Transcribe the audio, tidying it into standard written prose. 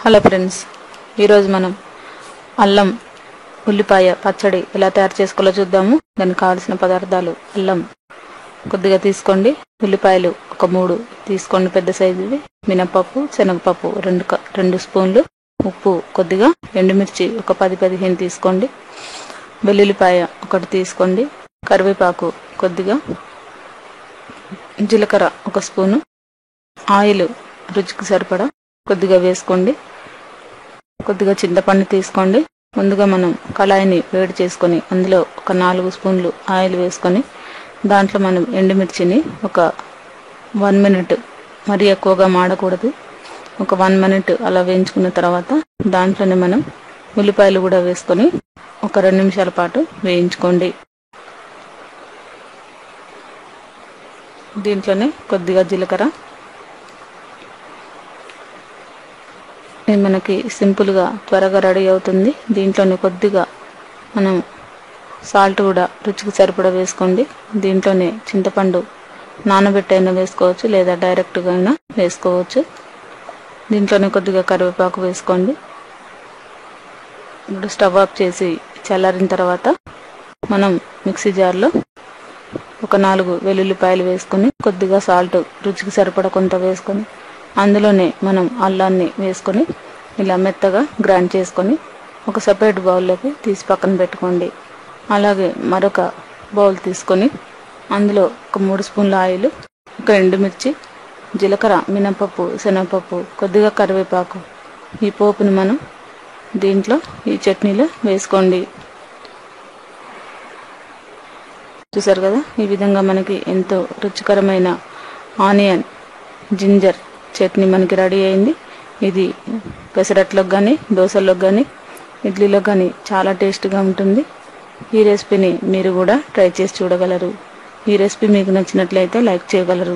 Hello friends, ఈరోజు మనం అల్లం ఉల్లిపాయ పచ్చడి ఎలా తయారు చేసుకోవాలో చూద్దాము. దానికి కావాల్సిన పదార్థాలు: అల్లం కొద్దిగా తీసుకోండి, ఉల్లిపాయలు ఒక 3 తీసుకోండి పెద్ద సైజువి, మినపప్పు శనగపప్పు 2 స్పూన్లు, ఉప్పు కొద్దిగా, ఎండుమిర్చి ఒక 10-15 తీసుకోండి, వెల్లుల్లిపాయ 1 తీసుకోండి, కరివేపాకు కొద్దిగా, జీలకర్ర 1 స్పూను, ఆయిల్ రుచికి సరిపడా కొద్దిగా వేసుకోండి, కొద్దిగా చింతపండు తీసుకోండి. ముందుగా మనం కళాయిని వేడి చేసుకొని అందులో ఒక 4 స్పూన్లు ఆయిల్ వేసుకొని దాంట్లో మనం ఎండుమిర్చిని ఒక 1 మినిట్, మరీ ఎక్కువగా మాడకూడదు, ఒక 1 మినిట్ అలా వేయించుకున్న తర్వాత దాంట్లోనే మనం ఉల్లిపాయలు కూడా వేసుకొని ఒక 2 నిమిషాల పాటు వేయించుకోండి. దీంట్లోనే కొద్దిగా జీలకర్ర, మనకి సింపుల్గా త్వరగా రెడీ అవుతుంది. దీంట్లోనే కొద్దిగా మనం సాల్ట్ కూడా రుచికి సరిపడా వేసుకోండి. దీంట్లోనే చింతపండు నానబెట్టైనా వేసుకోవచ్చు, లేదా డైరెక్ట్గా అయినా వేసుకోవచ్చు. దీంట్లోనే కొద్దిగా కరివేపాకు వేసుకోండి. ఇప్పుడు స్టవ్ ఆఫ్ చేసి చల్లారిన తర్వాత మనం మిక్సీ జార్లో ఒక 4 వెల్లుల్లిపాయలు వేసుకొని, కొద్దిగా సాల్ట్ రుచికి సరిపడా కొంత వేసుకొని అందులోనే మనం అల్లాన్ని వేసుకొని ఇలా మెత్తగా గ్రైండ్ చేసుకొని ఒక సెపరేట్ బౌల్లోకి తీసి పక్కన పెట్టుకోండి. అలాగే మరొక బౌల్ తీసుకొని అందులో ఒక 3 స్పూన్ల ఆయిల్, ఒక ఎండుమిర్చి, జీలకర్ర, మినపప్పు, శనగపప్పు, కొద్దిగా కరివేపాకు, ఈ పోపుని మనం దీంట్లో ఈ చట్నీలో వేసుకోండి. చూసారు కదా, ఈ విధంగా మనకి ఎంతో రుచికరమైన ఆనియన్ జింజర్ చట్నీ మనకి రెడీ అయింది. ఇది పెసరట్లోకి కానీ, దోశల్లోకి కానీ, ఇడ్లీలో కానీ చాలా టేస్ట్గా ఉంటుంది. ఈ రెసిపీని మీరు కూడా ట్రై చేసి చూడగలరు. ఈ రెసిపీ మీకు నచ్చినట్లయితే లైక్ చేయగలరు.